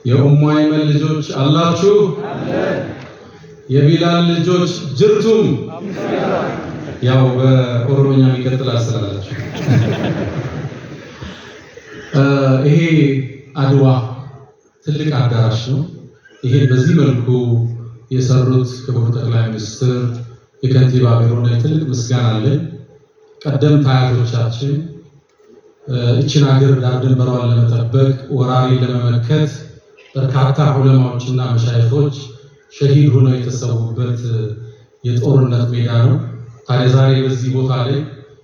የኡሙ አይመን ልጆች አላችሁ? የቢላል ልጆች ጅርቱም? ያው በኦሮሞኛ የሚቀጥል አሰላላችሁ። ይሄ አድዋ ትልቅ አዳራሽ ነው። ይሄ በዚህ መልኩ የሰሩት ክቡር ጠቅላይ ሚኒስትር የከንቲባ ቢሮ ላይ ትልቅ ምስጋና አለን። ቀደምት አያቶቻችን እችን ሀገር ዳር ድንበሯን ለመጠበቅ ወራሪ ለመመከት በርካታ ዑለማዎችና መሻይኾች ሸሂድ ሆነው የተሰዉበት የጦርነት ሜዳ ነው። ታዲያ ዛሬ በዚህ ቦታ ላይ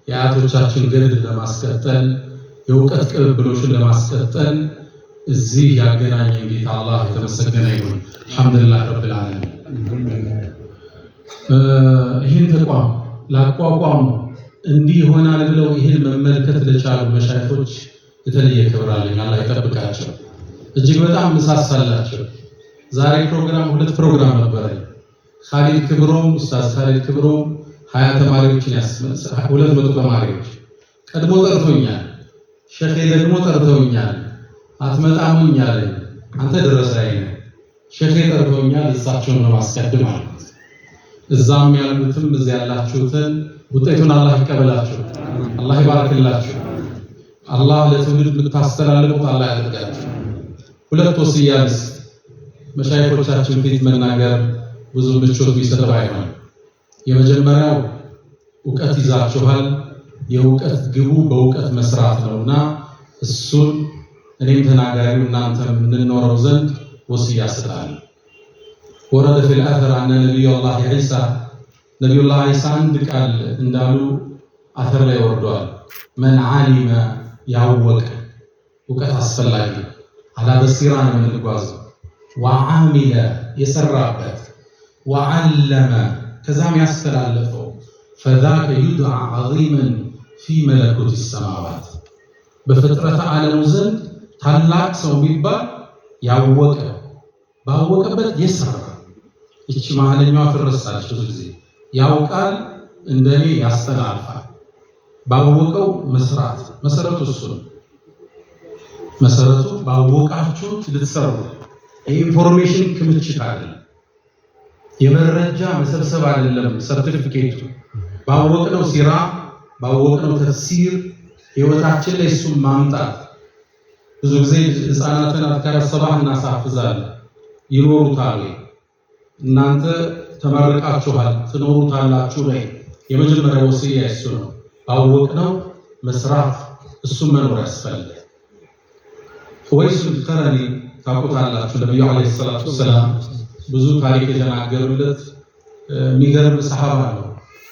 የአያቶቻችን ገድል ለማስቀጠል የእውቀት ቅብብሎችን ለማስቀጠል እዚህ ያገናኘን ጌታ አላህ የተመሰገነ ይሁን። አልሐምዱሊላህ ረብል ዓለሚን። ይህን ተቋም ላቋቋሙ እንዲህ ይሆናል ብለው ይህን መመልከት ለቻሉ መሻይኾች የተለየ ክብር አለኝ። አላህ ይጠብቃቸው። እጅግ በጣም መሳሳላቸው። ዛሬ ፕሮግራም ሁለት ፕሮግራም ነበር። ኻሊድ ክብሮም ኡስታዝ ኻሊድ ክብሮም 20 ተማሪዎችን 200 ተማሪዎች ቀድሞ ጠርቶኛል። ሸኼ ደግሞ ጠርተውኛል። አትመጣሙኛል አንተ ድረስ ላይ ነው። ሸኼ ጠርቶኛል። እሳቸውን ነው ማስቀድም አሉት። እዛም ያሉትም እዚህ ያላችሁትን ውጤቱን አላህ ይቀበላችሁ፣ አላህ ይባርክላችሁ፣ አላህ ለትውልድ የምታስተላልፉት አላህ ያድርጋችሁ። ሁለት ወስያስ መሻይኾቻችን ፊት መናገር ብዙ ምቾት ቢሰጠው አይሆንም። የመጀመሪያው ዕውቀት ይዛችኋል፣ የዕውቀት ግቡ በዕውቀት መስራት ነውና እሱን እኔም ተናጋሪው እናንተም እንኖረው ዘንድ ወስያ ሰጣለሁ። ወረደ ፊል አተር አነ ነቢዩላህ ዒሳ ነቢዩላህ ዒሳ አንድ ቃል እንዳሉ አተር ላይ ወርዷል። መን ዓሊመ ያወቀ ዕውቀት አስፈላጊ አላ በሲራ ነው የምንጓዘው። ወዓሚለ የሰራበት ወዓለመ ከዛም ያስተላለፈው ፈዛከ ዩድዓ ዐዚመን ፊ መለኩት ሰማዋት በፍጥረተ ዓለሙ ዘንድ ታላቅ ሰው የሚባል ያወቀ ባወቀበት የሰራ። እቺ መሀለኛዋ ትረሳለች ብዙ ጊዜ። ያውቃል እንደኔ ያስተላልፋል። ባወቀው መስራት መሰረቱ እሱ ነው። መሰረቱ ባወቃችሁት ልትሰሩ። የኢንፎርሜሽን ክምችት አይደለም፣ የመረጃ መሰብሰብ አይደለም። ሰርቲፊኬቱ ባወቅነው ሲራ ባወቅነው ተፍሲር ህይወታችን ላይ እሱን ማምጣት። ብዙ ጊዜ ህፃናትን አዝካረ ሰባህ እናሳፍዛለን። ይኖሩታል። እናንተ ተመርቃችኋል ትኖሩታላችሁ ላይ የመጀመሪያው ወስያ እሱ ነው። ባወቅነው መስራት እሱን መኖር ያስፈልጋል። ወይስ ተረኒ ታውቁታላችሁ። ነብዩ አለይሂ ሰላቱ ወሰላም ብዙ ታሪክ የተናገሩለት የሚገርም ሰሃባ ነው።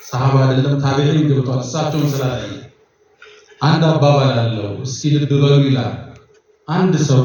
ሰሃባ አይደለም ታቢዒን ገብቷል። እሳቸውን ስላላየ አንድ አባባል አለው። እስኪ ልብ በሉ ይላል። አንድ ሰው